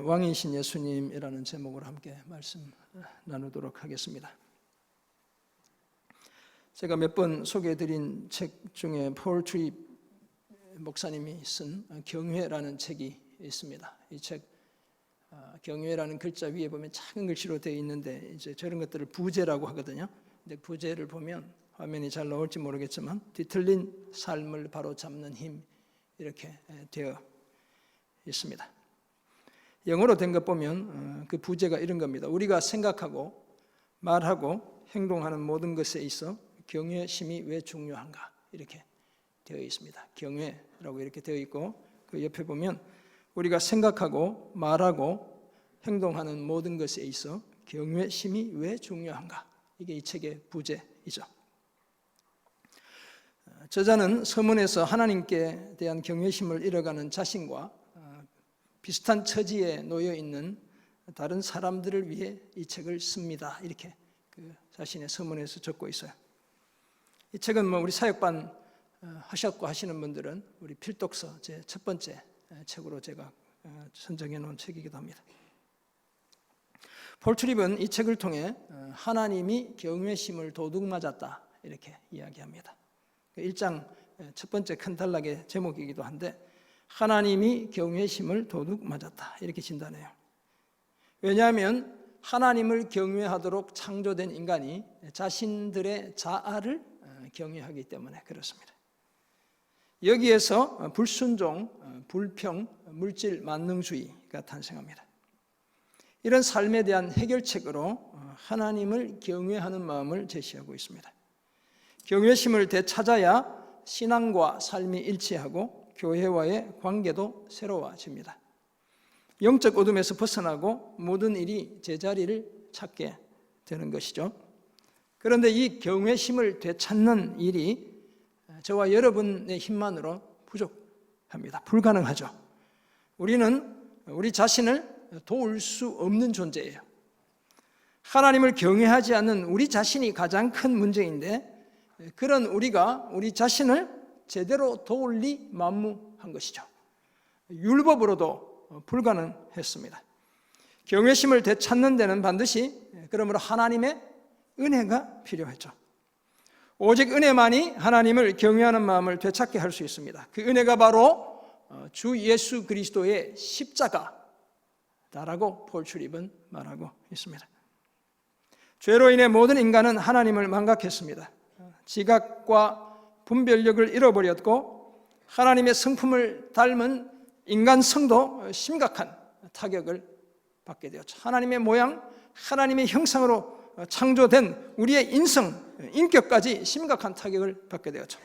왕이신 예수님이라는 제목으로 함께 말씀 나누도록 하겠습니다. 제가 몇 번 소개해드린 책 중에 폴 트립 목사님이 쓴 경외라는 책이 있습니다. 이 책 경외라는 글자 위에 보면 작은 글씨로 되어 있는데 이제 저런 것들을 부제라고 하거든요. 근데 부제를 보면 화면이 잘 나올지 모르겠지만 뒤틀린 삶을 바로 잡는 힘 이렇게 되어 있습니다. 영어로 된 것 보면 그 부제가 이런 겁니다. 우리가 생각하고 말하고 행동하는 모든 것에 있어 경외심이 왜 중요한가 이렇게 되어 있습니다. 경외라고 이렇게 되어 있고 그 옆에 보면 우리가 생각하고 말하고 행동하는 모든 것에 있어 경외심이 왜 중요한가 이게 이 책의 부제이죠. 저자는 서문에서 하나님께 대한 경외심을 잃어가는 자신과 비슷한 처지에 놓여 있는 다른 사람들을 위해 이 책을 씁니다. 이렇게 그 자신의 서문에서 적고 있어요. 이 책은 우리 사역반 하셨고 하시는 분들은 우리 필독서 제 첫 번째 책으로 제가 선정해 놓은 책이기도 합니다. 폴 트립은 이 책을 통해 하나님이 경외심을 도둑맞았다 이렇게 이야기합니다. 1장 첫 번째 큰 단락의 제목이기도 한데 하나님이 경외심을 도둑맞았다 이렇게 진단해요. 왜냐하면 하나님을 경외하도록 창조된 인간이 자신들의 자아를 경외하기 때문에 그렇습니다. 여기에서 불순종, 불평, 물질 만능주의가 탄생합니다. 이런 삶에 대한 해결책으로 하나님을 경외하는 마음을 제시하고 있습니다. 경외심을 되찾아야 신앙과 삶이 일치하고 교회와의 관계도 새로워집니다. 영적 어둠에서 벗어나고 모든 일이 제자리를 찾게 되는 것이죠. 그런데 이 경외심을 되찾는 일이 저와 여러분의 힘만으로 부족합니다. 불가능하죠. 우리는 우리 자신을 도울 수 없는 존재예요. 하나님을 경외하지 않는 우리 자신이 가장 큰 문제인데 그런 우리가 우리 자신을 제대로 도울 리 만무한 것이죠. 율법으로도 불가능했습니다. 경외심을 되찾는 데는 반드시 그러므로 하나님의 은혜가 필요했죠. 오직 은혜만이 하나님을 경외하는 마음을 되찾게 할 수 있습니다. 그 은혜가 바로 주 예수 그리스도의 십자가다라고 폴 트립은 말하고 있습니다. 죄로 인해 모든 인간은 하나님을 망각했습니다. 지각과 분별력을 잃어버렸고 하나님의 성품을 닮은 인간성도 심각한 타격을 받게 되었죠. 하나님의 모양, 하나님의 형상으로 창조된 우리의 인성, 인격까지 심각한 타격을 받게 되었죠.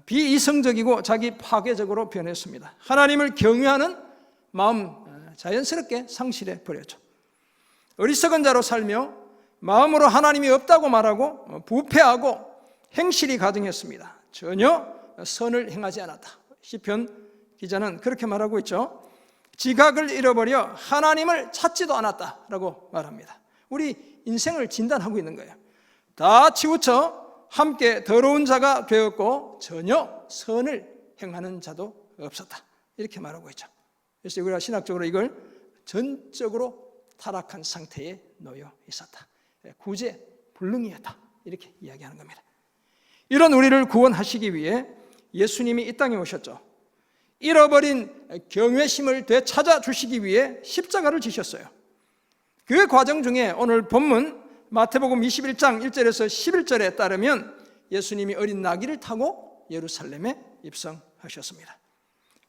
비이성적이고 자기 파괴적으로 변했습니다. 하나님을 경외하는 마음 자연스럽게 상실해 버렸죠. 어리석은 자로 살며 마음으로 하나님이 없다고 말하고 부패하고 행실이 가증했습니다. 전혀 선을 행하지 않았다. 시편 기자는 그렇게 말하고 있죠. 지각을 잃어버려 하나님을 찾지도 않았다라고 말합니다. 우리 인생을 진단하고 있는 거예요. 다 치우쳐 함께 더러운 자가 되었고 전혀 선을 행하는 자도 없었다. 이렇게 말하고 있죠. 그래서 우리가 신학적으로 이걸 전적으로 타락한 상태에 놓여 있었다. 구제불능이었다. 이렇게 이야기하는 겁니다. 이런 우리를 구원하시기 위해 예수님이 이 땅에 오셨죠. 잃어버린 경외심을 되찾아 주시기 위해 십자가를 지셨어요. 그 과정 중에 오늘 본문 마태복음 21장 1절에서 11절에 따르면 예수님이 어린 나귀를 타고 예루살렘에 입성하셨습니다.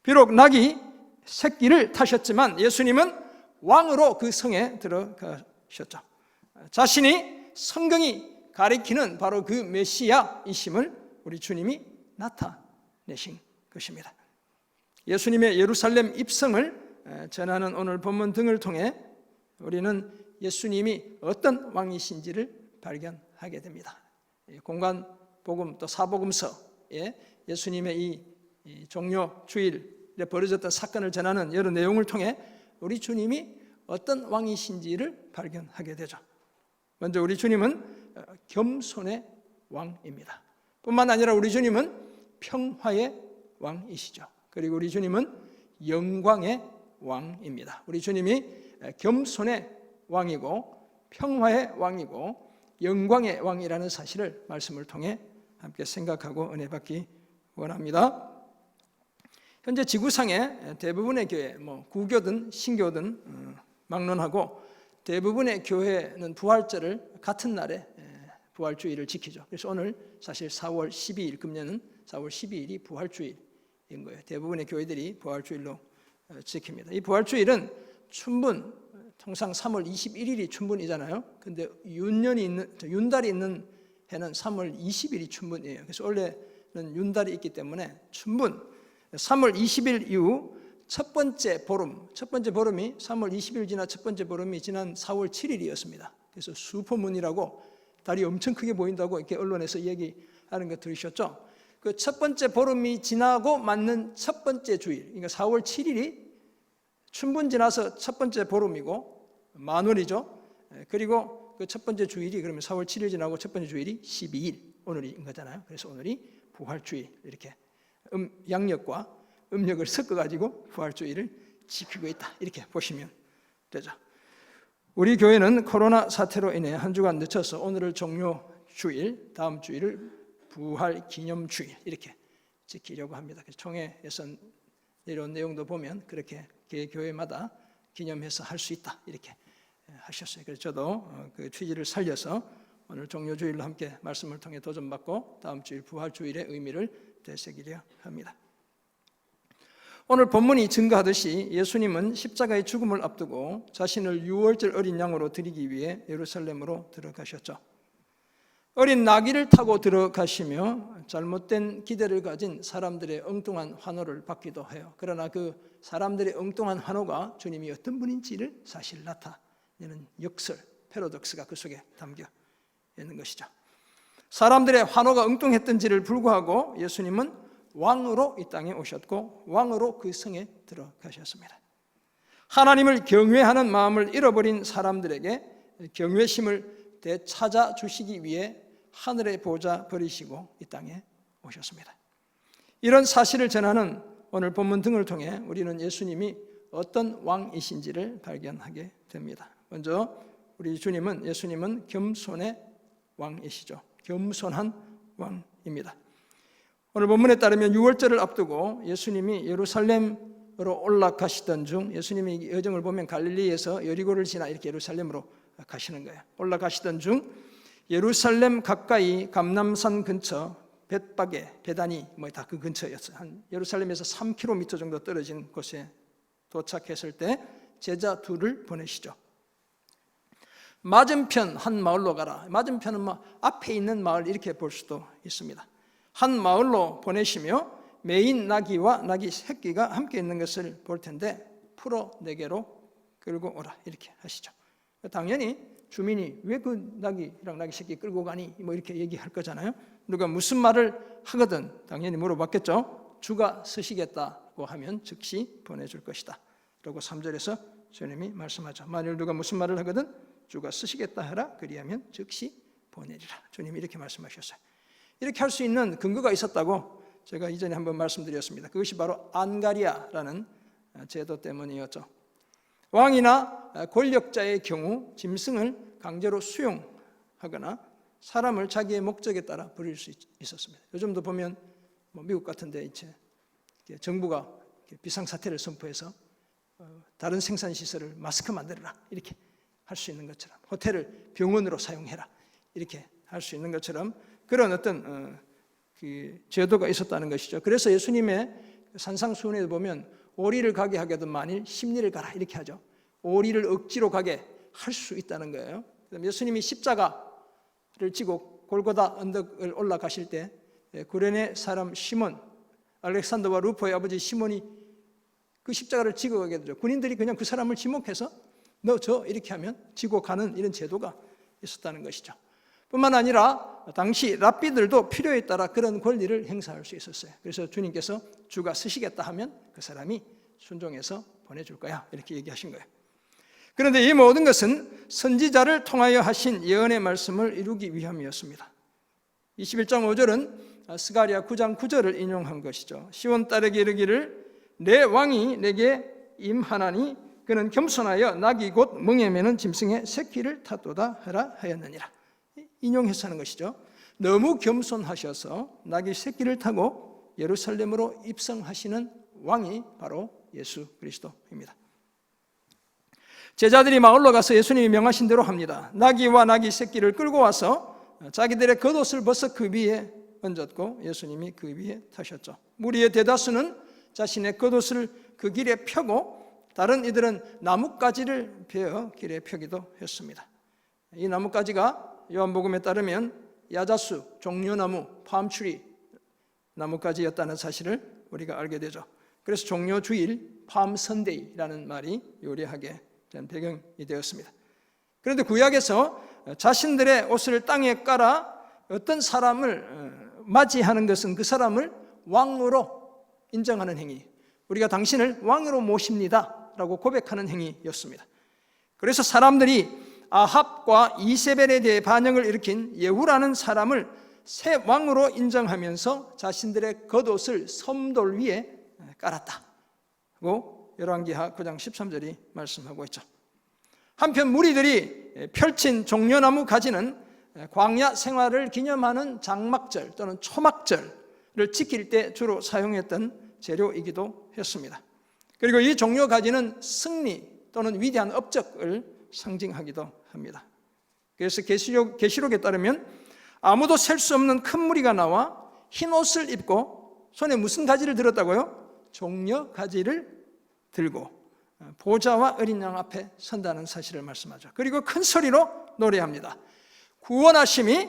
비록 나귀 새끼를 타셨지만 예수님은 왕으로 그 성에 들어가셨죠. 자신이 성경이 가리키는 바로 그 메시아이심을 우리 주님이 나타내신 것입니다. 예수님의 예루살렘 입성을 전하는 오늘 본문 등을 통해 우리는 예수님이 어떤 왕이신지를 발견하게 됩니다. 공관복음 또 사복음서에 예수님의 이 종료 주일에 벌어졌던 사건을 전하는 여러 내용을 통해 우리 주님이 어떤 왕이신지를 발견하게 되죠. 먼저 우리 주님은 겸손의 왕입니다. 뿐만 아니라 우리 주님은 평화의 왕이시죠. 그리고 우리 주님은 영광의 왕입니다. 우리 주님이 겸손의 왕이고 평화의 왕이고 영광의 왕이라는 사실을 말씀을 통해 함께 생각하고 은혜 받기 원합니다. 현재 지구상의 대부분의 교회, 구교든 신교든 막론하고 대부분의 교회는 부활절을 같은 날에 부활주일을 지키죠. 그래서 오늘 사실 4월 12일, 금년은 4월 12일이 부활주일인 거예요. 대부분의 교회들이 부활주일로 지킵니다. 이 부활주일은 춘분, 통상 3월 21일이 춘분이잖아요. 근데 윤달이 있는 해는 3월 20일이 춘분이에요. 그래서 원래는 윤달이 있기 때문에 춘분, 3월 20일 이후 첫 번째 보름이 3월 20일 지나 첫 번째 보름이 지난 4월 7일이었습니다. 그래서 슈퍼문이라고 달이 엄청 크게 보인다고 이렇게 언론에서 얘기하는 거 들으셨죠? 그 첫 번째 보름이 지나고 맞는 첫 번째 주일, 그러니까 4월 7일이 춘분 지나서 첫 번째 보름이고 만월이죠. 그리고 그 첫 번째 주일이 그러면 4월 7일 지나고 첫 번째 주일이 12일 오늘인 거잖아요. 그래서 오늘이 부활주일, 이렇게 양력과 음력을 섞어가지고 부활주일을 지키고 있다, 이렇게 보시면 되죠. 우리 교회는 코로나 사태로 인해 한 주간 늦춰서 오늘을 종료주일, 다음 주일을 부활기념주일 이렇게 지키려고 합니다. 그래서 총회에서 내려온 내용도 보면 그렇게 교회마다 기념해서 할 수 있다, 이렇게 하셨어요. 그래서 저도 그 취지를 살려서 오늘 종료주일로 함께 말씀을 통해 도전받고 다음 주일 부활주일의 의미를 되새기려 합니다. 오늘 본문이 증거하듯이 예수님은 십자가의 죽음을 앞두고 자신을 유월절 어린 양으로 드리기 위해 예루살렘으로 들어가셨죠. 어린 나귀를 타고 들어가시며 잘못된 기대를 가진 사람들의 엉뚱한 환호를 받기도 해요. 그러나 그 사람들의 엉뚱한 환호가 주님이 어떤 분인지를 사실 나타내는 역설, 패러독스가 그 속에 담겨 있는 것이죠. 사람들의 환호가 엉뚱했던지를 불구하고 예수님은 왕으로 이 땅에 오셨고 왕으로 그 성에 들어가셨습니다. 하나님을 경외하는 마음을 잃어버린 사람들에게 경외심을 되찾아 주시기 위해 하늘의 보좌 버리시고 이 땅에 오셨습니다. 이런 사실을 전하는 오늘 본문 등을 통해 우리는 예수님이 어떤 왕이신지를 발견하게 됩니다. 먼저 우리 예수님은 겸손의 왕이시죠. 겸손한 왕입니다. 오늘 본문에 따르면 유월절을 앞두고 예수님이 예루살렘으로 올라가시던 중, 예수님이 여정을 보면 갈릴리에서 여리고를 지나 이렇게 예루살렘으로 가시는 거예요. 올라가시던 중 예루살렘 가까이 감람산 근처 벳바게, 베다니 다 그 근처였어요. 한 예루살렘에서 3km 정도 떨어진 곳에 도착했을 때 제자 둘을 보내시죠. 맞은편 한 마을로 가라. 맞은편은 앞에 있는 마을 이렇게 볼 수도 있습니다. 한 마을로 보내시며 매인 나귀와 나귀 새끼가 함께 있는 것을 볼 텐데 풀어 내게로 끌고 오라, 이렇게 하시죠. 당연히 주민이 왜 그 나귀랑 나귀 새끼 끌고 가니 이렇게 얘기할 거잖아요. 누가 무슨 말을 하거든 당연히 물어봤겠죠. 주가 쓰시겠다고 하면 즉시 보내줄 것이다 라고 3절에서 주님이 말씀하죠. 만일 누가 무슨 말을 하거든 주가 쓰시겠다 하라, 그리하면 즉시 보내리라. 주님이 이렇게 말씀하셨어요. 이렇게 할 수 있는 근거가 있었다고 제가 이전에 한번 말씀드렸습니다. 그것이 바로 안가리아라는 제도 때문이었죠. 왕이나 권력자의 경우 짐승을 강제로 수용하거나 사람을 자기의 목적에 따라 부릴 수 있었습니다. 요즘도 보면 미국 같은 데 이제 정부가 비상사태를 선포해서 다른 생산시설을 마스크 만들어라 이렇게 할 수 있는 것처럼, 호텔을 병원으로 사용해라 이렇게 할 수 있는 것처럼 그런 어떤 그 제도가 있었다는 것이죠. 그래서 예수님의 산상수훈에 보면 오리를 가게 하거든 만일 십리를 가라 이렇게 하죠. 오리를 억지로 가게 할 수 있다는 거예요. 예수님이 십자가를 지고 골고다 언덕을 올라가실 때 구레네 사람 시몬, 알렉산더와 루포의 아버지 시몬이 그 십자가를 지고 가게 되죠. 군인들이 그냥 그 사람을 지목해서 너 저 이렇게 하면 지고 가는 이런 제도가 있었다는 것이죠. 뿐만 아니라 당시 랍비들도 필요에 따라 그런 권리를 행사할 수 있었어요. 그래서 주님께서 주가 쓰시겠다 하면 그 사람이 순종해서 보내줄 거야 이렇게 얘기하신 거예요. 그런데 이 모든 것은 선지자를 통하여 하신 예언의 말씀을 이루기 위함이었습니다. 21장 5절은 스가랴 9장 9절을 인용한 것이죠. 시온 딸에게 이르기를 내 왕이 내게 임하나니 그는 겸손하여 낙이 곧 멍에 매는 짐승의 새끼를 탔도다 하라 하였느니라. 인용해서 하는 것이죠. 너무 겸손하셔서 낙이 새끼를 타고 예루살렘으로 입성하시는 왕이 바로 예수 그리스도입니다. 제자들이 마을로 가서 예수님이 명하신 대로 합니다. 나귀와 나귀 새끼를 끌고 와서 자기들의 겉옷을 벗어 그 위에 얹었고 예수님이 그 위에 타셨죠. 무리의 대다수는 자신의 겉옷을 그 길에 펴고 다른 이들은 나뭇가지를 베어 길에 펴기도 했습니다. 이 나뭇가지가 요한복음에 따르면 야자수, 종려나무, 팜트리 나뭇가지였다는 사실을 우리가 알게 되죠. 그래서 종려주일, 팜선데이라는 말이 요리하게 된 배경이 되었습니다. 그런데 구약에서 자신들의 옷을 땅에 깔아 어떤 사람을 맞이하는 것은 그 사람을 왕으로 인정하는 행위, 우리가 당신을 왕으로 모십니다 라고 고백하는 행위였습니다. 그래서 사람들이 아합과 이세벨에 대해 반역을 일으킨 예후라는 사람을 새 왕으로 인정하면서 자신들의 겉옷을 섬돌 위에 깔았다고 열왕기하 9장 13절이 말씀하고 있죠. 한편 무리들이 펼친 종려나무 가지는 광야 생활을 기념하는 장막절 또는 초막절을 지킬 때 주로 사용했던 재료이기도 했습니다. 그리고 이 종려 가지는 승리 또는 위대한 업적을 상징하기도 합니다. 그래서 계시록에 따르면 아무도 셀 수 없는 큰 무리가 나와 흰 옷을 입고 손에 무슨 가지를 들었다고요? 종려 가지를 들고 보좌와 어린 양 앞에 선다는 사실을 말씀하죠. 그리고 큰 소리로 노래합니다. 구원하심이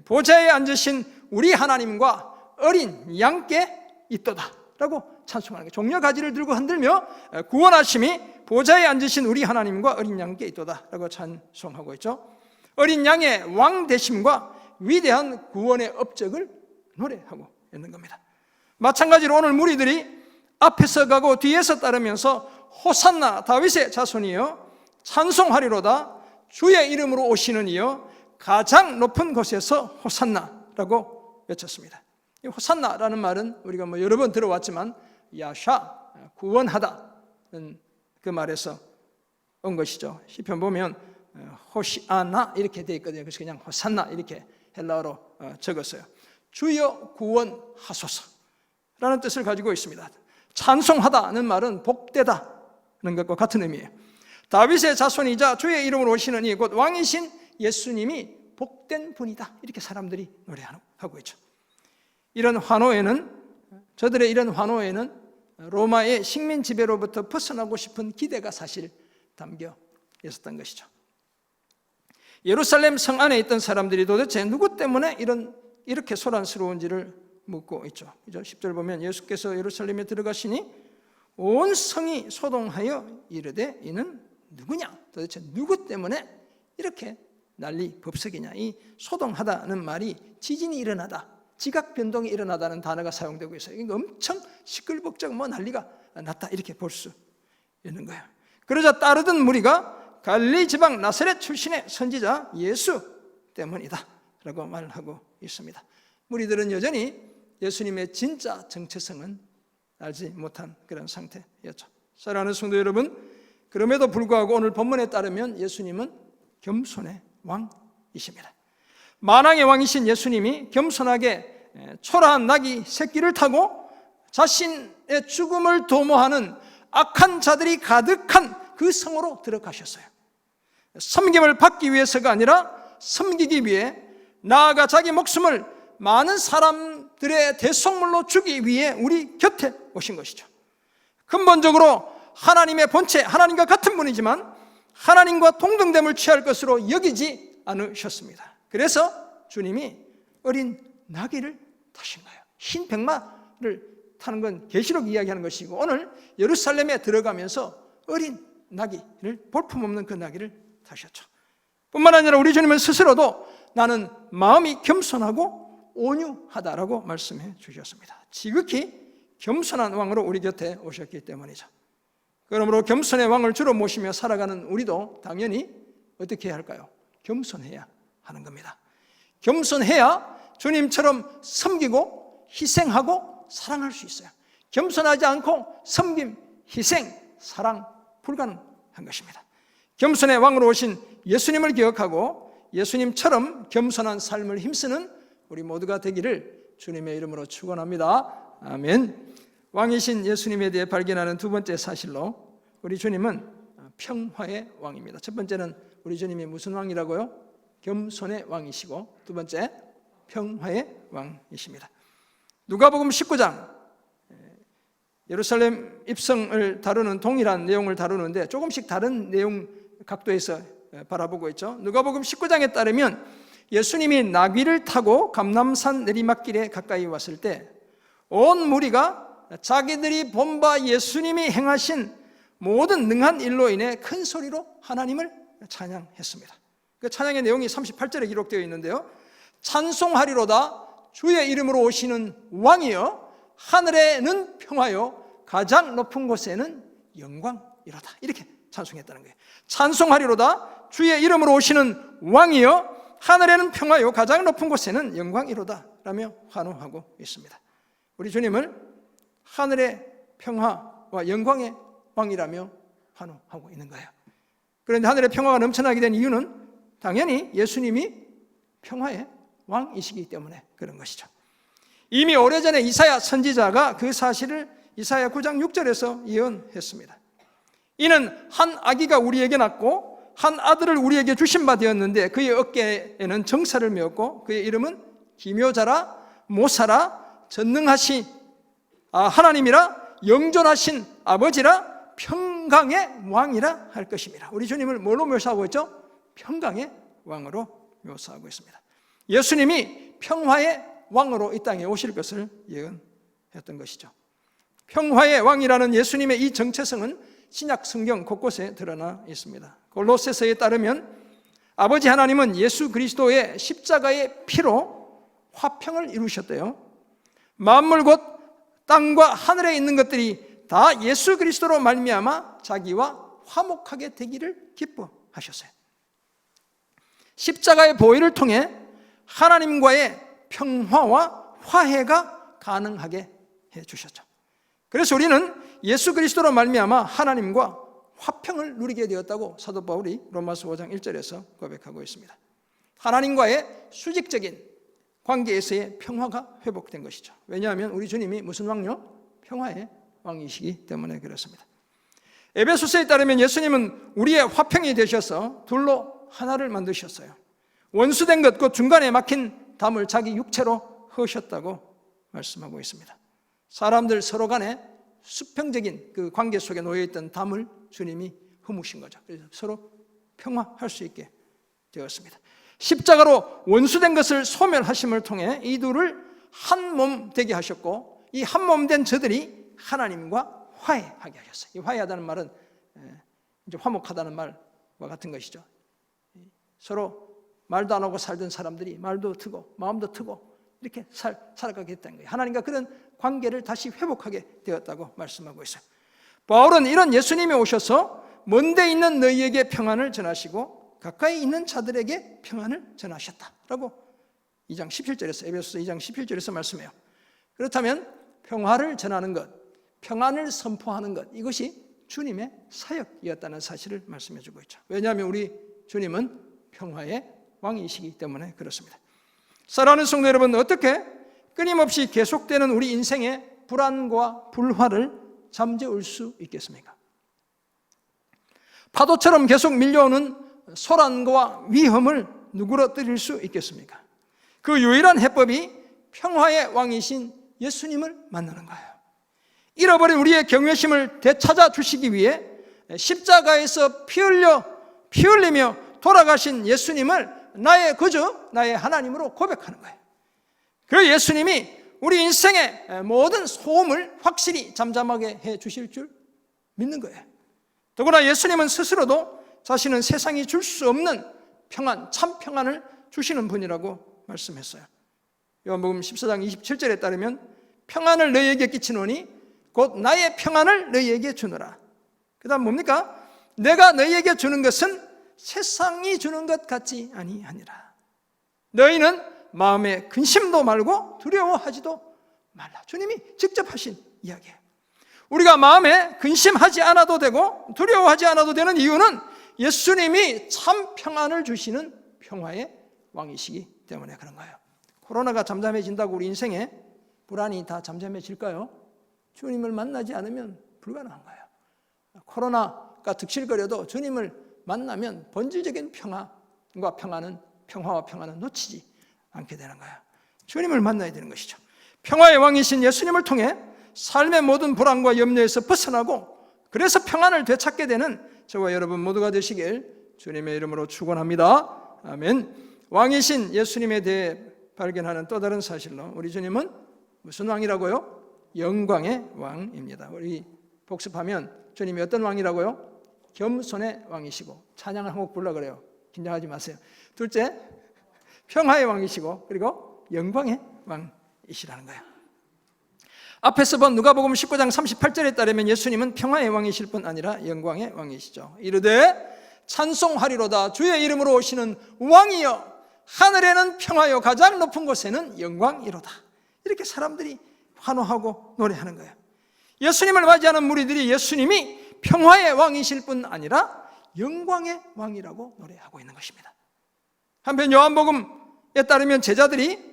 보좌에 앉으신 우리 하나님과 어린 양께 있도다 라고 찬송하는 거예요. 종려 가지를 들고 흔들며 구원하심이 보좌에 앉으신 우리 하나님과 어린 양께 있도다 라고 찬송하고 있죠. 어린 양의 왕 되심과 위대한 구원의 업적을 노래하고 있는 겁니다. 마찬가지로 오늘 무리들이 앞에서 가고 뒤에서 따르면서 호산나 다윗의 자손이여 찬송하리로다 주의 이름으로 오시는 이여 가장 높은 곳에서 호산나라고 외쳤습니다. 이 호산나라는 말은 우리가 여러 번 들어왔지만 야샤 구원하다는 그 말에서 온 것이죠. 시편 보면 호시아나 이렇게 되어 있거든요. 그래서 그냥 호산나 이렇게 헬라어로 적었어요. 주여 구원하소서라는 뜻을 가지고 있습니다. 찬송하다는 말은 복되다는 것과 같은 의미예요. 다윗의 자손이자 주의 이름으로 오시는 이 곧 왕이신 예수님이 복된 분이다 이렇게 사람들이 노래하고 있죠. 저들의 이런 환호에는 로마의 식민 지배로부터 벗어나고 싶은 기대가 사실 담겨 있었던 것이죠. 예루살렘 성 안에 있던 사람들이 도대체 누구 때문에 이렇게 소란스러운지를 묻고 있죠. 10절 보면 예수께서 예루살렘에 들어가시니 온 성이 소동하여 이르되 이는 누구냐? 도대체 누구 때문에 이렇게 난리 법석이냐? 이 소동하다는 말이 지진이 일어나다, 지각 변동이 일어나다는 단어가 사용되고 있어요. 이거 엄청 시끌벅적 난리가 났다 이렇게 볼 수 있는 거예요. 그러자 따르던 무리가 갈릴리 지방 나사렛 출신의 선지자 예수 때문이다 라고 말을 하고 있습니다. 무리들은 여전히 예수님의 진짜 정체성은 알지 못한 그런 상태였죠. 사랑하는 성도 여러분, 그럼에도 불구하고 오늘 본문에 따르면 예수님은 겸손의 왕이십니다. 만왕의 왕이신 예수님이 겸손하게 초라한 나귀 새끼를 타고 자신의 죽음을 도모하는 악한 자들이 가득한 그 성으로 들어가셨어요. 섬김을 받기 위해서가 아니라 섬기기 위해, 나아가 자기 목숨을 많은 사람들의 대속물로 주기 위해 우리 곁에 오신 것이죠. 근본적으로 하나님의 본체, 하나님과 같은 분이지만 하나님과 동등됨을 취할 것으로 여기지 않으셨습니다. 그래서 주님이 어린 나귀를 타신 거예요. 흰 백마를 타는 건 계시록 이야기하는 것이고, 오늘 예루살렘에 들어가면서 어린 나귀를, 볼품없는 그 나귀를 타셨죠. 뿐만 아니라 우리 주님은 스스로도 나는 마음이 겸손하고 온유하다라고 말씀해 주셨습니다. 지극히 겸손한 왕으로 우리 곁에 오셨기 때문이죠. 그러므로 겸손의 왕을 주로 모시며 살아가는 우리도 당연히 어떻게 해야 할까요? 겸손해야 하는 겁니다. 겸손해야 주님처럼 섬기고 희생하고 사랑할 수 있어요. 겸손하지 않고 섬김, 희생, 사랑 불가능한 것입니다. 겸손의 왕으로 오신 예수님을 기억하고 예수님처럼 겸손한 삶을 힘쓰는 우리 모두가 되기를 주님의 이름으로 축원합니다. 아멘. 왕이신 예수님에 대해 발견하는 두 번째 사실로 우리 주님은 평화의 왕입니다. 첫 번째는 우리 주님이 무슨 왕이라고요? 겸손의 왕이시고, 두 번째 평화의 왕이십니다. 누가복음 19장 예루살렘 입성을 다루는 동일한 내용을 다루는데 조금씩 다른 내용 각도에서 바라보고 있죠. 누가복음 19장에 따르면 예수님이 나귀를 타고 감람산 내리막길에 가까이 왔을 때 온 무리가 자기들이 본 바 예수님이 행하신 모든 능한 일로 인해 큰 소리로 하나님을 찬양했습니다. 그 찬양의 내용이 38절에 기록되어 있는데요. 찬송하리로다 주의 이름으로 오시는 왕이여 하늘에는 평화요 가장 높은 곳에는 영광이로다. 이렇게 찬송했다는 거예요. 찬송하리로다 주의 이름으로 오시는 왕이여 하늘에는 평화요 가장 높은 곳에는 영광이로다 라며 환호하고 있습니다. 우리 주님을 하늘의 평화와 영광의 왕이라며 환호하고 있는 거예요. 그런데 하늘의 평화가 넘쳐나게 된 이유는 당연히 예수님이 평화의 왕이시기 때문에 그런 것이죠. 이미 오래전에 이사야 선지자가 그 사실을 이사야 9장 6절에서 예언했습니다. 이는 한 아기가 우리에게 낳고 한 아들을 우리에게 주신 바 되었는데 그의 어깨에는 정사를 메었고 그의 이름은 기묘자라 모사라 전능하시 하나님이라 영존하신 아버지라 평강의 왕이라 할 것입니다. 우리 주님을 뭘로 묘사하고 있죠? 평강의 왕으로 묘사하고 있습니다. 예수님이 평화의 왕으로 이 땅에 오실 것을 예언했던 것이죠. 평화의 왕이라는 예수님의 이 정체성은 신약 성경 곳곳에 드러나 있습니다. 골로새서에 따르면 아버지 하나님은 예수 그리스도의 십자가의 피로 화평을 이루셨대요. 만물 곧 땅과 하늘에 있는 것들이 다 예수 그리스도로 말미암아 자기와 화목하게 되기를 기뻐하셨어요. 십자가의 보혈을 통해 하나님과의 평화와 화해가 가능하게 해주셨죠. 그래서 우리는 예수 그리스도로 말미암아 하나님과 화평을 누리게 되었다고 사도 바울이 로마서 5장 1절에서 고백하고 있습니다. 하나님과의 수직적인 관계에서의 평화가 회복된 것이죠. 왜냐하면 우리 주님이 무슨 왕요? 평화의 왕이시기 때문에 그렇습니다. 에베소서에 따르면 예수님은 우리의 화평이 되셔서 둘로 하나를 만드셨어요. 원수된 것, 그 중간에 막힌 담을 자기 육체로 허셨다고 말씀하고 있습니다. 사람들 서로 간에 수평적인 그 관계 속에 놓여있던 담을 주님이 허무신 거죠. 그래서 서로 평화할 수 있게 되었습니다. 십자가로 원수된 것을 소멸하심을 통해 이 둘을 한 몸 되게 하셨고 이 한 몸 된 저들이 하나님과 화해하게 하셨어요. 이 화해하다는 말은 이제 화목하다는 말과 같은 것이죠. 서로 말도 안 하고 살던 사람들이 말도 트고 마음도 트고 이렇게 살아가게 됐다는 거예요. 하나님과 그런 관계를 다시 회복하게 되었다고 말씀하고 있어요. 바울은 이런 예수님이 오셔서 먼데 있는 너희에게 평안을 전하시고 가까이 있는 자들에게 평안을 전하셨다라고 2장 17절에서 에베소서 2장 17절에서 말씀해요. 그렇다면 평화를 전하는 것, 평안을 선포하는 것, 이것이 주님의 사역이었다는 사실을 말씀해 주고 있죠. 왜냐하면 우리 주님은 평화의 왕이시기 때문에 그렇습니다. 사랑하는 성도 여러분, 어떻게 끊임없이 계속되는 우리 인생의 불안과 불화를 잠재울 수 있겠습니까? 파도처럼 계속 밀려오는 소란과 위험을 누그러뜨릴 수 있겠습니까? 그 유일한 해법이 평화의 왕이신 예수님을 만나는 거예요. 잃어버린 우리의 경외심을 되찾아 주시기 위해 십자가에서 피 흘리며 돌아가신 예수님을 나의 구주, 나의 하나님으로 고백하는 거예요. 그 예수님이 우리 인생의 모든 소음을 확실히 잠잠하게 해 주실 줄 믿는 거예요. 더구나 예수님은 스스로도 자신은 세상이 줄 수 없는 평안, 참 평안을 주시는 분이라고 말씀했어요. 요한복음 14장 27절에 따르면 평안을 너희에게 끼치노니 곧 나의 평안을 너희에게 주노라. 그 다음 뭡니까? 내가 너희에게 주는 것은 세상이 주는 것 같지 아니하니라. 너희는 마음에 근심도 말고 두려워하지도 말라. 주님이 직접 하신 이야기예요. 우리가 마음에 근심하지 않아도 되고 두려워하지 않아도 되는 이유는 예수님이 참 평안을 주시는 평화의 왕이시기 때문에 그런 거예요. 코로나가 잠잠해진다고 우리 인생에 불안이 다 잠잠해질까요? 주님을 만나지 않으면 불가능한 거예요. 코로나가 득실거려도 주님을 만나면 본질적인 평화와 평안은 놓치지 않게 되는 거예요. 주님을 만나야 되는 것이죠. 평화의 왕이신 예수님을 통해 삶의 모든 불안과 염려에서 벗어나고 그래서 평안을 되찾게 되는 저와 여러분 모두가 되시길 주님의 이름으로 축원합니다. 아멘. 왕이신 예수님에 대해 발견하는 또 다른 사실로 우리 주님은 무슨 왕이라고요? 영광의 왕입니다. 우리 복습하면 주님이 어떤 왕이라고요? 겸손의 왕이시고, 찬양을 한 곡 부르려고 그래요. 긴장하지 마세요. 둘째, 평화의 왕이시고, 그리고 영광의 왕이시라는 거예요. 앞에서 본 누가복음 19장 38절에 따르면 예수님은 평화의 왕이실 뿐 아니라 영광의 왕이시죠. 이르되 찬송하리로다 주의 이름으로 오시는 왕이여 하늘에는 평화요 가장 높은 곳에는 영광이로다. 이렇게 사람들이 환호하고 노래하는 거예요. 예수님을 맞이하는 무리들이 예수님이 평화의 왕이실 뿐 아니라 영광의 왕이라고 노래하고 있는 것입니다. 한편 요한복음에 따르면 제자들이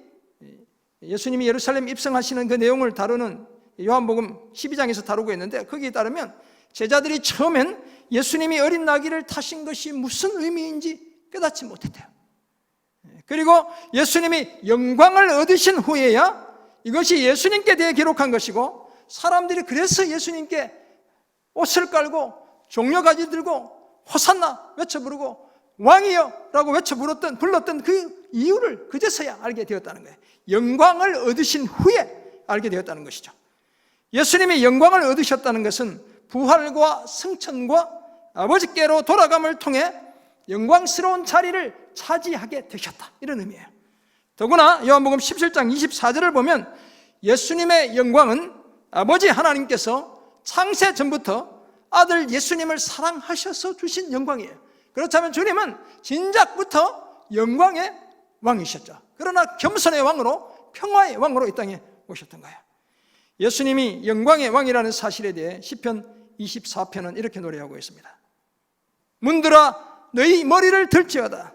예수님이 예루살렘 입성하시는 그 내용을 다루는 요한복음 12장에서 다루고 있는데 거기에 따르면 제자들이 처음엔 예수님이 어린 나귀를 타신 것이 무슨 의미인지 깨닫지 못했대요. 그리고 예수님이 영광을 얻으신 후에야 이것이 예수님께 대해 기록한 것이고 사람들이 그래서 예수님께 옷을 깔고 종려가지 들고 호산나 외쳐 부르고 왕이여 라고 외쳐 불렀던 그 이유를 그제서야 알게 되었다는 거예요. 영광을 얻으신 후에 알게 되었다는 것이죠. 예수님이 영광을 얻으셨다는 것은 부활과 승천과 아버지께로 돌아감을 통해 영광스러운 자리를 차지하게 되셨다, 이런 의미예요. 더구나 요한복음 17장 24절을 보면 예수님의 영광은 아버지 하나님께서 창세 전부터 아들 예수님을 사랑하셔서 주신 영광이에요. 그렇다면 주님은 진작부터 영광의 왕이셨죠. 그러나 겸손의 왕으로 평화의 왕으로 이 땅에 오셨던 거예요. 예수님이 영광의 왕이라는 사실에 대해 시편 24편은 이렇게 노래하고 있습니다. 문들아 너희 머리를 들지어다.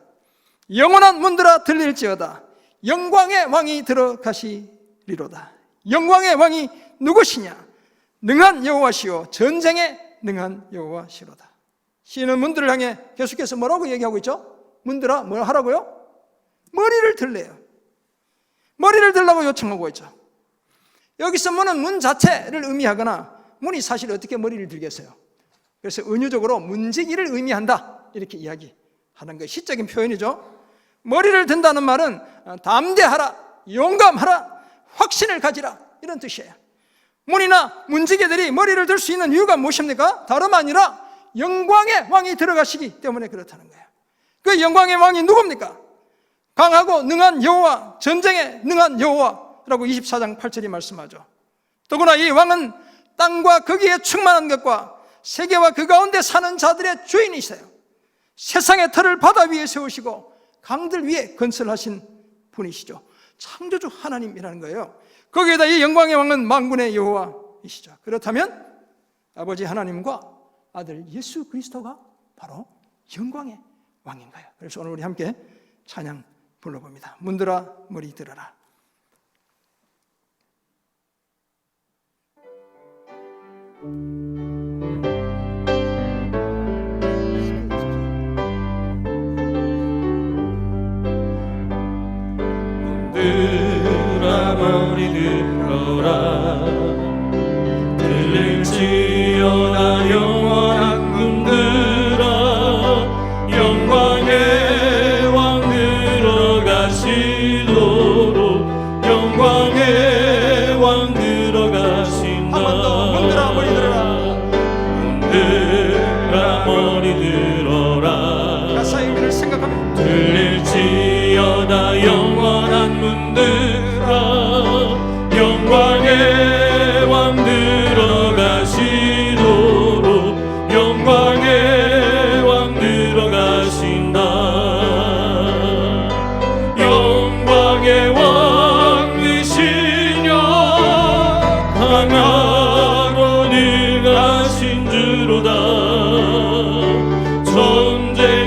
영원한 문들아 들릴지어다. 영광의 왕이 들어가시리로다. 영광의 왕이 누구시냐? 능한 여호와시오 전쟁에 능한 여호와시로다. 시인은 문들을 향해 계속해서 뭐라고 얘기하고 있죠? 문들아 뭘 하라고요? 머리를 들래요. 머리를 들라고 요청하고 있죠. 여기서 문은 문 자체를 의미하거나 문이 사실 어떻게 머리를 들겠어요? 그래서 은유적으로 문지기를 의미한다 이렇게 이야기하는 게 시적인 표현이죠. 머리를 든다는 말은 담대하라, 용감하라, 확신을 가지라 이런 뜻이에요. 문이나 문지기들이 머리를 들 수 있는 이유가 무엇입니까? 다름 아니라 영광의 왕이 들어가시기 때문에 그렇다는 거예요. 그 영광의 왕이 누굽니까? 강하고 능한 여호와, 전쟁에 능한 여호와라고 24장 8절이 말씀하죠. 더구나 이 왕은 땅과 거기에 충만한 것과 세계와 그 가운데 사는 자들의 주인이세요. 세상의 터를 바다 위에 세우시고 강들 위에 건설하신 분이시죠. 창조주 하나님이라는 거예요. 거기에다 이 영광의 왕은 만군의 여호와이시죠. 그렇다면 아버지 하나님과 아들 예수 그리스도가 바로 영광의 왕인 거예요. 그래서 오늘 우리 함께 찬양 불러봅니다. 문들아 머리 들어라. 문들아 머리 들어라. 들릴지어다 영원한 문들아. 영광의 왕 들어가시도록 영광의 왕 들어가신다. 한 번 더 문들아 머리 들어라.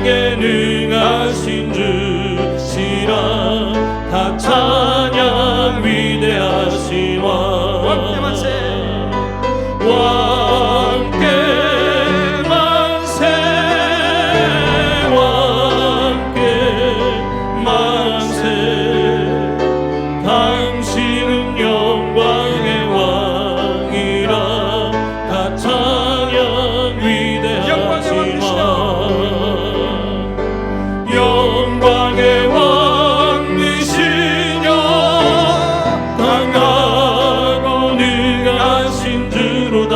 전쟁에 능하신 주시라 다 찬양 위대하신 왕 왕께 만세 왕께 만세 왕께 만세 당신은 영광의 왕이라 다 찬양 위대하신 왕 영광의 왕이시여 강하고 능하신 주로다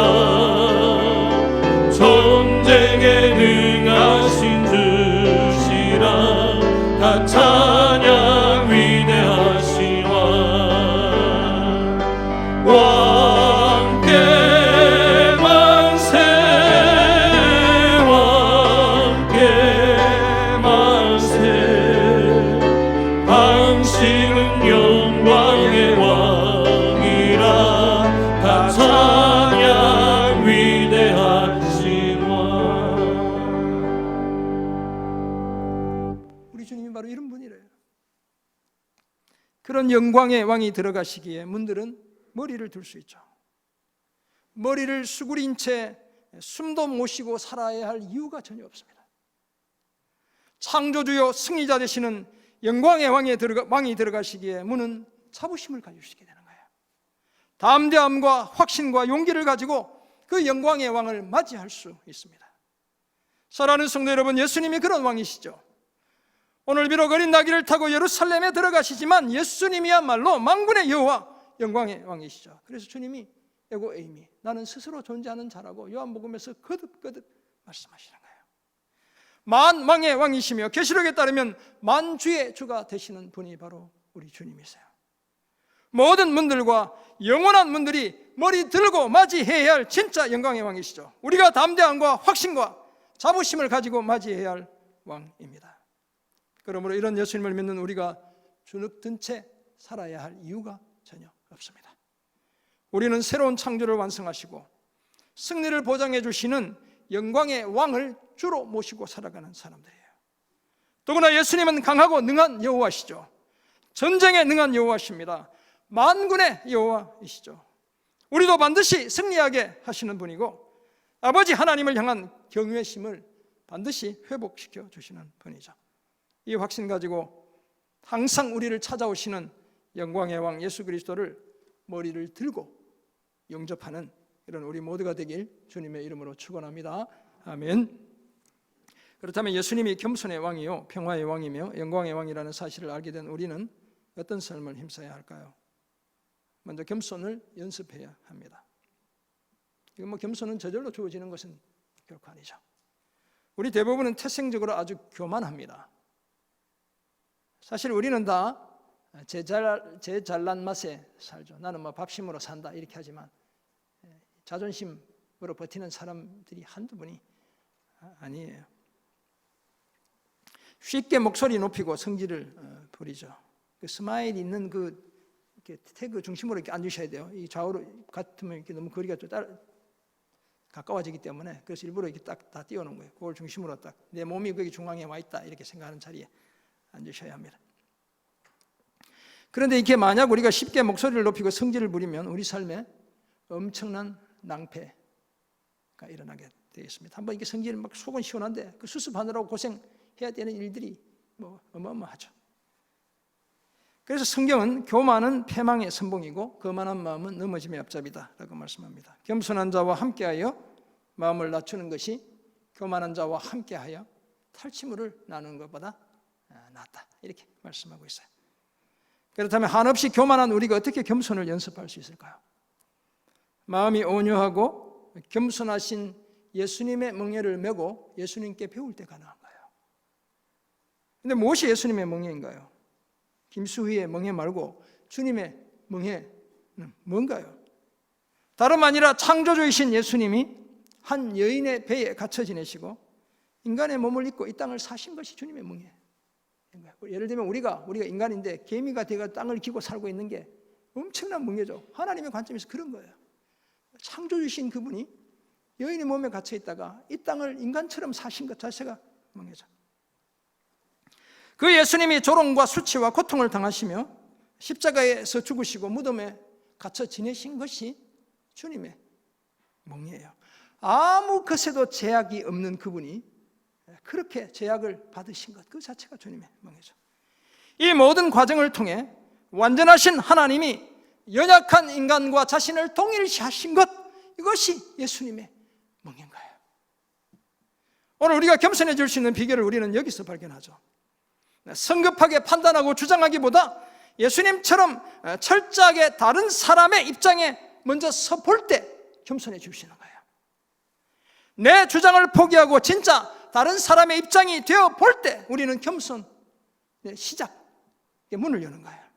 전쟁에 능하신 주시라 다 찬양 위대하신 왕 왕께 만세 왕께 만세 당신은 영광의 왕이라 다 찬양 위대하신 왕 우리 주님이 바로 이런 분이래요. 그런 영광의 왕이 들어가시기에 문들은 머리를 들 수 있죠. 머리를 수그린 채 숨도 못 쉬고 살아야 할 이유가 전혀 없습니다. 창조주요 승리자 되시는 영광의 왕이 들어가시기에 문은 자부심을 가지시게 되는 거예요. 담대함과 확신과 용기를 가지고 그 영광의 왕을 맞이할 수 있습니다. 사랑하는 성도 여러분, 예수님이 그런 왕이시죠. 오늘 비록 어린 나귀를 타고 예루살렘에 들어가시지만 예수님이야말로 만군의 여호와 영광의 왕이시죠. 그래서 주님이 에고 에이미, 나는 스스로 존재하는 자라고 요한복음에서 거듭거듭 말씀하시는 거예요. 만왕의 왕이시며 계시록에 따르면 만주의 주가 되시는 분이 바로 우리 주님이세요. 모든 문들과 영원한 문들이 머리 들고 맞이해야 할 진짜 영광의 왕이시죠. 우리가 담대함과 확신과 자부심을 가지고 맞이해야 할 왕입니다. 그러므로 이런 예수님을 믿는 우리가 주눅든 채 살아야 할 이유가 전혀 없습니다. 우리는 새로운 창조를 완성하시고 승리를 보장해 주시는 영광의 왕을 주로 모시고 살아가는 사람들이에요. 더구나 예수님은 강하고 능한 여호와시죠. 전쟁에 능한 여호와십니다. 만군의 여호와이시죠. 우리도 반드시 승리하게 하시는 분이고 아버지 하나님을 향한 경외심을 반드시 회복시켜 주시는 분이죠. 이 확신 가지고 항상 우리를 찾아오시는 영광의 왕 예수 그리스도를 머리를 들고 영접하는 이런 우리 모두가 되길 주님의 이름으로 축원합니다. 아멘. 그렇다면 예수님이 겸손의 왕이요 평화의 왕이며 영광의 왕이라는 사실을 알게 된 우리는 어떤 삶을 힘써야 할까요? 먼저 겸손을 연습해야 합니다. 이건 겸손은 저절로 주어지는 것은 결코 아니죠. 우리 대부분은 태생적으로 아주 교만합니다. 사실 우리는 다 제 잘난 맛에 살죠. 나는 밥심으로 산다 이렇게 하지만 자존심으로 버티는 사람들이 한두 분이 아니에요. 쉽게 목소리 높이고 성질을 부리죠. 그 스마일 있는 그 이렇게 태그 중심으로 이렇게 앉으셔야 돼요. 이 좌우로 같으면 이렇게 너무 거리가 좀 가까워지기 때문에 그래서 일부러 이렇게 딱 다 띄워놓은 거예요. 그걸 중심으로 딱 내 몸이 거기 중앙에 와 있다 이렇게 생각하는 자리에 앉으셔야 합니다. 그런데 이렇게 만약 우리가 쉽게 목소리를 높이고 성질을 부리면 우리 삶에 엄청난 낭패가 일어나게 되어 있습니다. 한번 이게 성질은 막 속은 시원한데 그 수습하느라고 고생해야 되는 일들이 어마어마하죠. 그래서 성경은 교만은 패망의 선봉이고 거만한 마음은 넘어짐의 앞잡이다 라고 말씀합니다. 겸손한 자와 함께하여 마음을 낮추는 것이 교만한 자와 함께하여 탈취물을 나누는 것보다 낫다 이렇게 말씀하고 있어요. 그렇다면 한없이 교만한 우리가 어떻게 겸손을 연습할 수 있을까요? 마음이 온유하고 겸손하신 예수님의 멍에를 메고 예수님께 배울 때 가능한 거예요. 그런데 무엇이 예수님의 멍에인가요? 김수희의 멍에 말고 주님의 멍에는 뭔가요? 다름 아니라 창조주이신 예수님이 한 여인의 배에 갇혀 지내시고 인간의 몸을 입고 이 땅을 사신 것이 주님의 멍에. 예를 들면 우리가 인간인데 개미가 되어 땅을 기고 살고 있는 게 엄청난 멍에죠. 하나님의 관점에서 그런 거예요. 창조주신 그분이 여인의 몸에 갇혀 있다가 이 땅을 인간처럼 사신 것 자체가 멍에죠. 그 예수님이 조롱과 수치와 고통을 당하시며 십자가에서 죽으시고 무덤에 갇혀 지내신 것이 주님의 몽이에요. 아무 것에도 제약이 없는 그분이 그렇게 제약을 받으신 것, 그 자체가 주님의 몽이죠. 이 모든 과정을 통해 완전하신 하나님이 연약한 인간과 자신을 동일시하신 것, 이것이 예수님의 몽인 거예요. 오늘 우리가 겸손해질 수 있는 비결을 우리는 여기서 발견하죠. 성급하게 판단하고 주장하기보다 예수님처럼 철저하게 다른 사람의 입장에 먼저 서 볼 때 겸손해질 수 있는 거예요. 내 주장을 포기하고 진짜 다른 사람의 입장이 되어 볼 때 우리는 겸손의 시작, 문을 여는 거예요.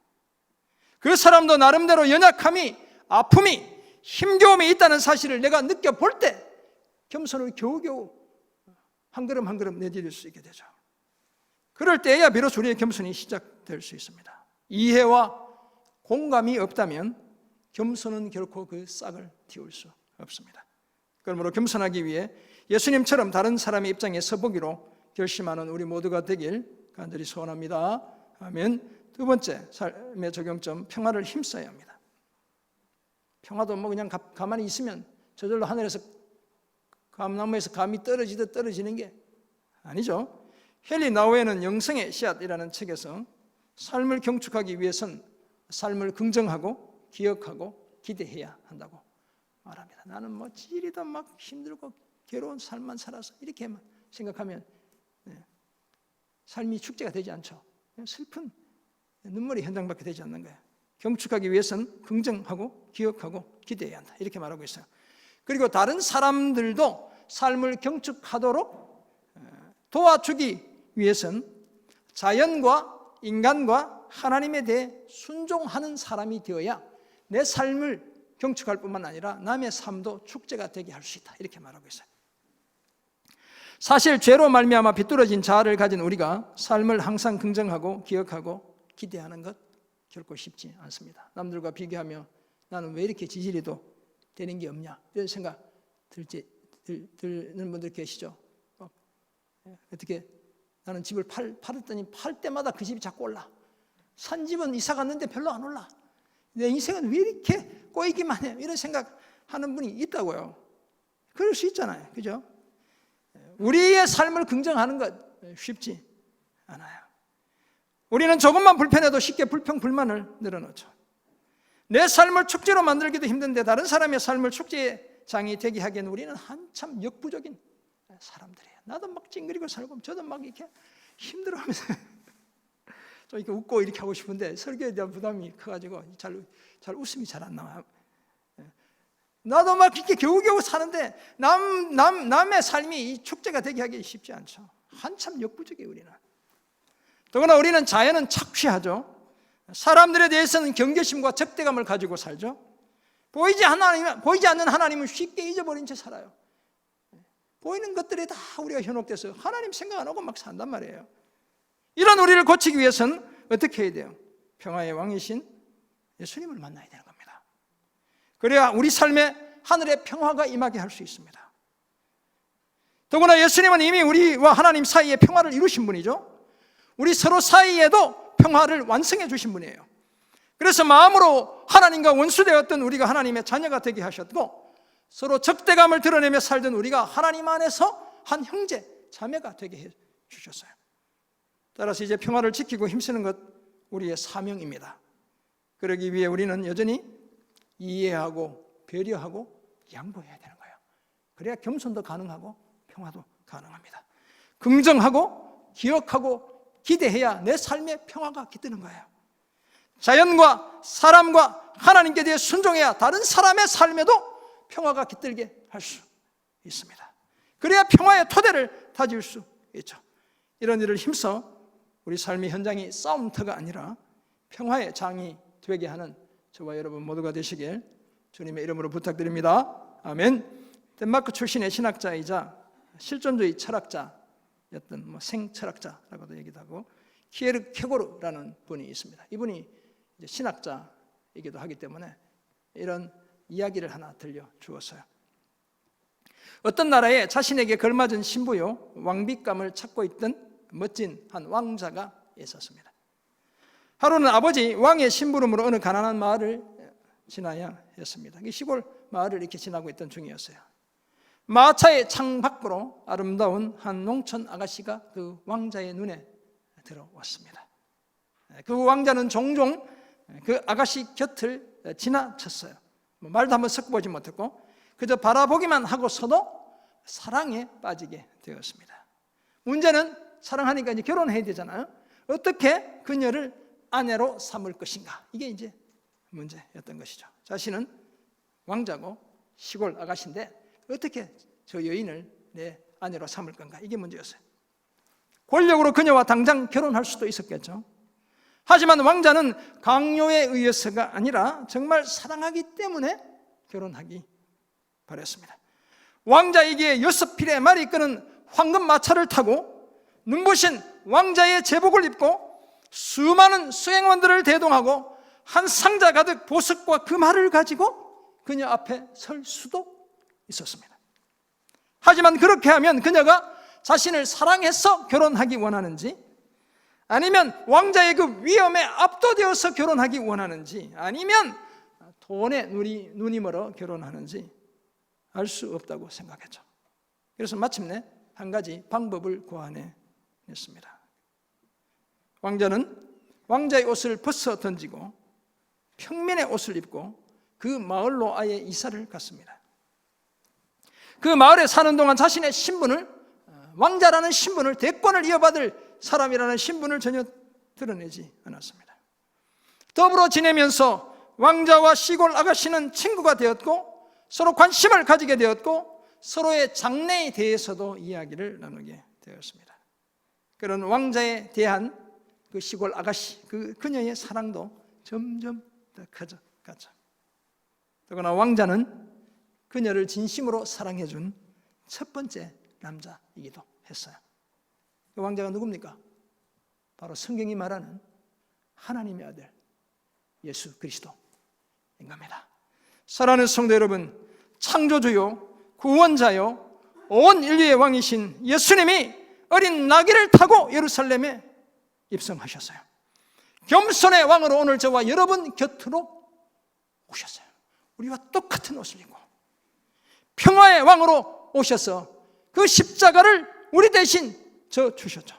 그 사람도 나름대로 연약함이, 아픔이, 힘겨움이 있다는 사실을 내가 느껴볼 때 겸손을 겨우겨우 한 걸음 한 걸음 내디딜 수 있게 되죠. 그럴 때에야 비로소 우리의 겸손이 시작될 수 있습니다. 이해와 공감이 없다면 겸손은 결코 그 싹을 틔울 수 없습니다. 그러므로 겸손하기 위해 예수님처럼 다른 사람의 입장에 서보기로 결심하는 우리 모두가 되길 간절히 소원합니다. 아멘. 두 번째 삶의 적용점, 평화를 힘써야 합니다. 평화도 뭐 그냥 가만히 있으면 저절로 하늘에서 감나무에서 감이 떨어지듯 떨어지는 게 아니죠. 헨리 나우에는 영성의 씨앗이라는 책에서 삶을 경축하기 위해선 삶을 긍정하고 기억하고 기대해야 한다고 말합니다. 나는 뭐 지리도 막 힘들고 괴로운 삶만 살아서 이렇게만 생각하면 삶이 축제가 되지 않죠. 슬픈 눈물의 현장밖에 되지 않는 거예요. 경축하기 위해서는 긍정하고 기억하고 기대해야 한다, 이렇게 말하고 있어요. 그리고 다른 사람들도 삶을 경축하도록 도와주기 위해서는 자연과 인간과 하나님에 대해 순종하는 사람이 되어야 내 삶을 경축할 뿐만 아니라 남의 삶도 축제가 되게 할 수 있다, 이렇게 말하고 있어요. 사실 죄로 말미암아 비뚤어진 자아를 가진 우리가 삶을 항상 긍정하고 기억하고 기대하는 것 결코 쉽지 않습니다. 남들과 비교하며 나는 왜 이렇게 지지리도 되는 게 없냐, 이런 생각 드는 분들 계시죠. 어떻게 나는 집을 팔았더니 팔 때마다 그 집이 자꾸 올라. 산 집은 이사 갔는데 별로 안 올라. 내 인생은 왜 이렇게 꼬이기만 해, 이런 생각하는 분이 있다고요. 그럴 수 있잖아요, 그죠? 우리의 삶을 긍정하는 것 쉽지 않아요. 우리는 조금만 불편해도 쉽게 불평불만을 늘어놓죠. 내 삶을 축제로 만들기도 힘든데 다른 사람의 삶을 축제장이 되게 하기에는 우리는 한참 역부족인 사람들이에요. 나도 막 찡그리고 살고 저도 막 이렇게 힘들어하면서 좀 이렇게 웃고 이렇게 하고 싶은데 설교에 대한 부담이 커가지고 잘 웃음이 잘 안 나와요. 나도 막 이렇게 겨우겨우 사는데 남의 삶이 이 축제가 되게 하기 쉽지 않죠. 한참 역부족이에요, 우리는. 더구나 우리는 자연은 착취하죠. 사람들에 대해서는 경계심과 적대감을 가지고 살죠. 보이지 않는 하나님은 쉽게 잊어버린 채 살아요. 보이는 것들에 다 우리가 현혹돼서 하나님 생각 안 하고 막 산단 말이에요. 이런 우리를 고치기 위해서는 어떻게 해야 돼요? 평화의 왕이신 예수님을 만나야 되는 겁니다. 그래야 우리 삶에 하늘의 평화가 임하게 할 수 있습니다. 더구나 예수님은 이미 우리와 하나님 사이에 평화를 이루신 분이죠. 우리 서로 사이에도 평화를 완성해 주신 분이에요. 그래서 마음으로 하나님과 원수되었던 우리가 하나님의 자녀가 되게 하셨고, 서로 적대감을 드러내며 살던 우리가 하나님 안에서 한 형제, 자매가 되게 해 주셨어요. 따라서 이제 평화를 지키고 힘쓰는 것 우리의 사명입니다. 그러기 위해 우리는 여전히 이해하고 배려하고 양보해야 되는 거예요. 그래야 겸손도 가능하고 평화도 가능합니다. 긍정하고 기억하고 기대해야 내 삶에 평화가 깃드는 거예요. 자연과 사람과 하나님께 대해 순종해야 다른 사람의 삶에도 평화가 깃들게 할 수 있습니다. 그래야 평화의 토대를 다질 수 있죠. 이런 일을 힘써 우리 삶의 현장이 싸움터가 아니라 평화의 장이 되게 하는 저와 여러분 모두가 되시길 주님의 이름으로 부탁드립니다. 아멘. 덴마크 출신의 신학자이자 실존주의 철학자였던 생철학자라고도 얘기도 하고 키에르케고르라는 분이 있습니다. 이분이 이제 신학자이기도 하기 때문에 이런 이야기를 하나 들려주었어요. 어떤 나라에 자신에게 걸맞은 신부요 왕비감을 찾고 있던 멋진 한 왕자가 있었습니다. 하루는 아버지 왕의 심부름으로 어느 가난한 마을을 지나야 했습니다. 시골 마을을 이렇게 지나고 있던 중이었어요. 마차의 창 밖으로 아름다운 한 농촌 아가씨가 그 왕자의 눈에 들어왔습니다. 그 왕자는 종종 그 아가씨 곁을 지나쳤어요. 말도 한번 섞어보지 못했고 그저 바라보기만 하고서도 사랑에 빠지게 되었습니다. 문제는 사랑하니까 이제 결혼해야 되잖아요. 어떻게 그녀를 아내로 삼을 것인가, 이게 이제 문제였던 것이죠. 자신은 왕자고 시골 아가씨인데 어떻게 저 여인을 내 아내로 삼을 건가, 이게 문제였어요. 권력으로 그녀와 당장 결혼할 수도 있었겠죠. 하지만 왕자는 강요에 의해서가 아니라 정말 사랑하기 때문에 결혼하기 바랬습니다. 왕자에게 6匹의 말이 끄는 황금 마차를 타고 눈부신 왕자의 제복을 입고 수많은 수행원들을 대동하고 한 상자 가득 보석과 금화를 가지고 그녀 앞에 설 수도 있었습니다. 하지만 그렇게 하면 그녀가 자신을 사랑해서 결혼하기 원하는지, 아니면 왕자의 그 위엄에 압도되어서 결혼하기 원하는지, 아니면 돈에 눈이 멀어 결혼하는지 알 수 없다고 생각했죠. 그래서 마침내 한 가지 방법을 고안해냈습니다. 왕자는 왕자의 옷을 벗어 던지고 평민의 옷을 입고 그 마을로 아예 이사를 갔습니다. 그 마을에 사는 동안 자신의 신분을, 왕자라는 신분을, 대권을 이어받을 사람이라는 신분을 전혀 드러내지 않았습니다. 더불어 지내면서 왕자와 시골 아가씨는 친구가 되었고 서로 관심을 가지게 되었고 서로의 장래에 대해서도 이야기를 나누게 되었습니다. 그런 왕자에 대한 그 시골 아가씨, 그녀의 사랑도 점점 더 커져갔죠. 더구나 왕자는 그녀를 진심으로 사랑해준 첫 번째 남자이기도 했어요. 그 왕자가 누굽니까? 바로 성경이 말하는 하나님의 아들 예수 그리스도인 겁니다. 사랑하는 성도 여러분, 창조주요 구원자요 온 인류의 왕이신 예수님이 어린 나귀를 타고 예루살렘에 입성하셨어요. 겸손의 왕으로 오늘 저와 여러분 곁으로 오셨어요. 우리와 똑같은 옷을 입고 평화의 왕으로 오셔서 그 십자가를 우리 대신 져 주셨죠.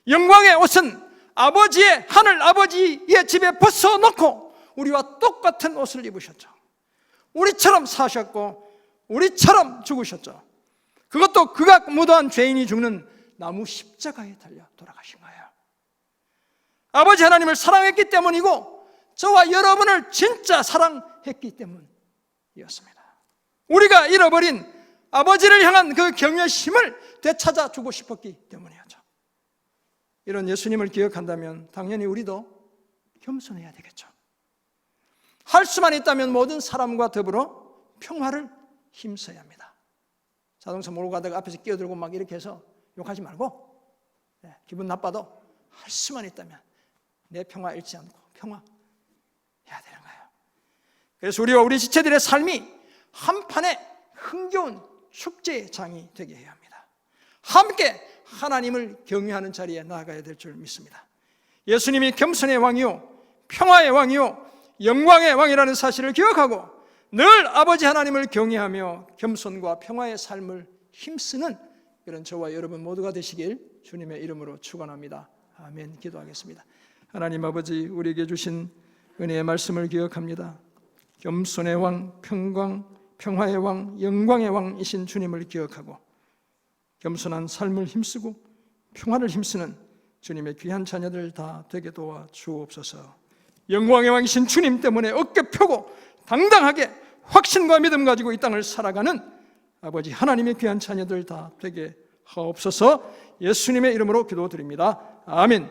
영광의 옷은 아버지의, 하늘 아버지의 집에 벗어놓고 우리와 똑같은 옷을 입으셨죠. 우리처럼 사셨고 우리처럼 죽으셨죠. 그것도 그가 무도한 죄인이 죽는 나무 십자가에 달려 돌아가신 거예요. 아버지 하나님을 사랑했기 때문이고 저와 여러분을 진짜 사랑했기 때문이었습니다. 우리가 잃어버린 아버지를 향한 그 경외심을 되찾아 주고 싶었기 때문이었죠. 이런 예수님을 기억한다면 당연히 우리도 겸손해야 되겠죠. 할 수만 있다면 모든 사람과 더불어 평화를 힘써야 합니다. 자동차 몰고 가다가 앞에서 끼어들고 막 이렇게 해서 욕하지 말고, 기분 나빠도 할 수만 있다면 내 평화 잃지 않고 평화해야 되는 거예요. 그래서 우리와 우리 지체들의 삶이 한판의 흥겨운 축제장이 되게 해야 합니다. 함께 하나님을 경외하는 자리에 나아가야 될 줄 믿습니다. 예수님이 겸손의 왕이요 평화의 왕이요 영광의 왕이라는 사실을 기억하고 늘 아버지 하나님을 경외하며 겸손과 평화의 삶을 힘쓰는 이런 저와 여러분 모두가 되시길 주님의 이름으로 축원합니다. 아멘. 기도하겠습니다. 하나님 아버지, 우리에게 주신 은혜의 말씀을 기억합니다. 겸손의 왕, 평화의 왕, 영광의 왕이신 주님을 기억하고 겸손한 삶을 힘쓰고 평화를 힘쓰는 주님의 귀한 자녀들 다 되게 도와 주옵소서. 영광의 왕이신 주님 때문에 어깨 펴고 당당하게 확신과 믿음 가지고 이 땅을 살아가는 아버지 하나님의 귀한 자녀들 다 되게 하옵소서. 예수님의 이름으로 기도드립니다. 아멘.